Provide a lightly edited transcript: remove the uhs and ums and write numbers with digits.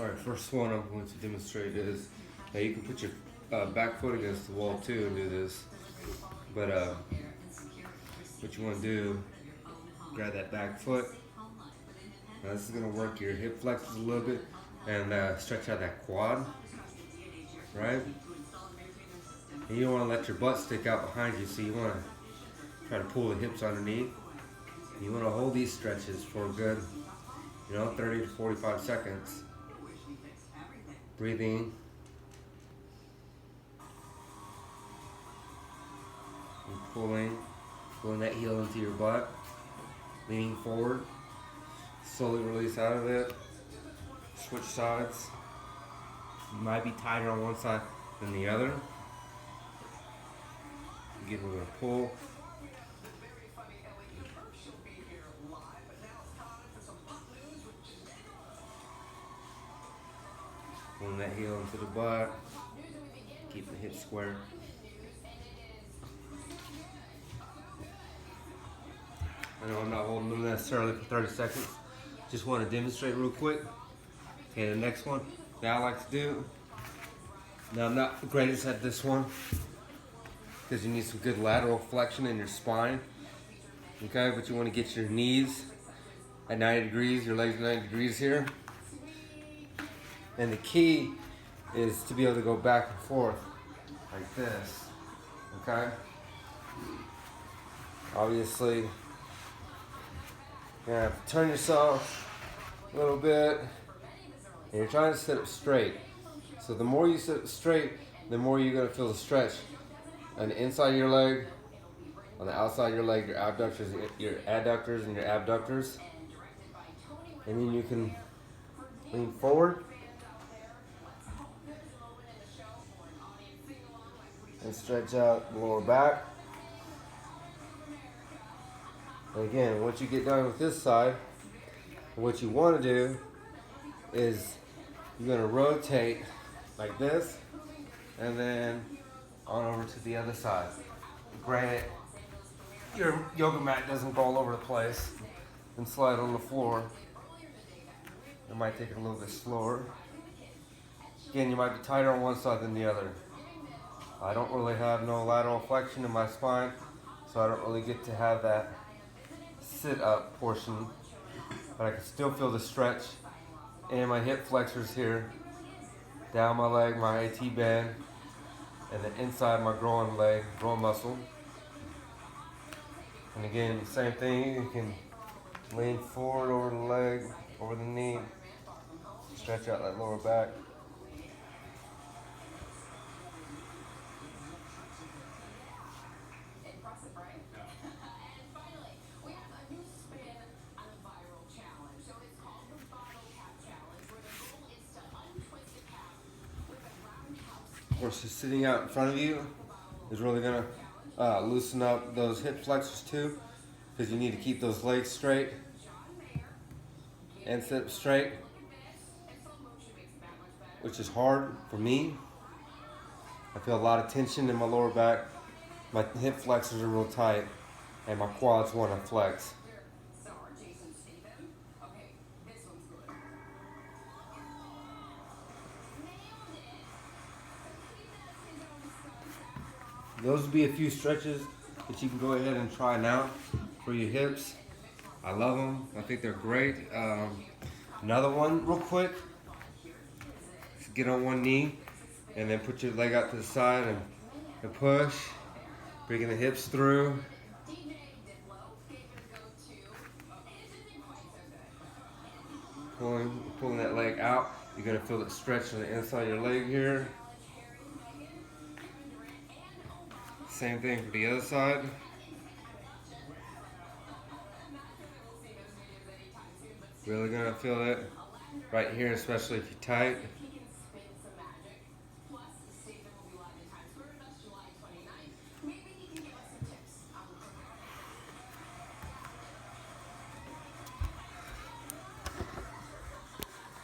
Alright, first one I'm going to demonstrate is you can put your back foot against the wall too and do this. But what you want to do, grab that back foot. Now this is going to work your hip flexors a little bit and stretch out that quad, right? And you don't want to let your butt stick out behind you, so you want to try to pull the hips underneath. You want to hold these stretches for a good, 30 to 45 seconds. Breathing. And pulling that heel into your butt. Leaning forward. Slowly release out of it. Switch sides. You might be tighter on one side than the other. Again, we're going to pull. Pulling that heel into the butt. Keep the hips square. I know I'm not holding them necessarily for 30 seconds. Just want to demonstrate real quick. Okay, the next one that I like to do. Now I'm not the greatest at this one because you need some good lateral flexion in your spine. Okay, but you want to get your knees at 90 degrees, your legs at 90 degrees here. And the key is to be able to go back and forth like this, okay? Obviously, you're gonna have to turn yourself a little bit, and you're trying to sit up straight. So the more you sit up straight, the more you're gonna feel the stretch on the inside of your leg, on the outside of your leg, your adductors and your abductors. And then you can lean forward and stretch out the lower back. And again, once you get done with this side, what you want to do is you're going to rotate like this and then on over to the other side. Granted, your yoga mat doesn't go all over the place and slide on the floor. It might take it a little bit slower. Again, you might be tighter on one side than the other. I don't really have no lateral flexion in my spine, so I don't really get to have that sit-up portion, but I can still feel the stretch in my hip flexors here, down my leg, my AT band, and the inside my groin leg, groin muscle. And again, same thing, you can lean forward over the leg, over the knee, stretch out that lower back. Of course, just sitting out in front of you is really going to loosen up those hip flexors too, because you need to keep those legs straight and sit up straight, which is hard for me. I feel a lot of tension in my lower back. My hip flexors are real tight and my quads want to flex. Those would be a few stretches that you can go ahead and try now for your hips. I love them. I think they're great. Another one real quick. Get on one knee and then put your leg out to the side and push. Bringing the hips through. Pulling that leg out. You're going to feel it stretch on the inside of your leg here. Same thing for the other side. Really gonna feel it right here, especially if you're tight.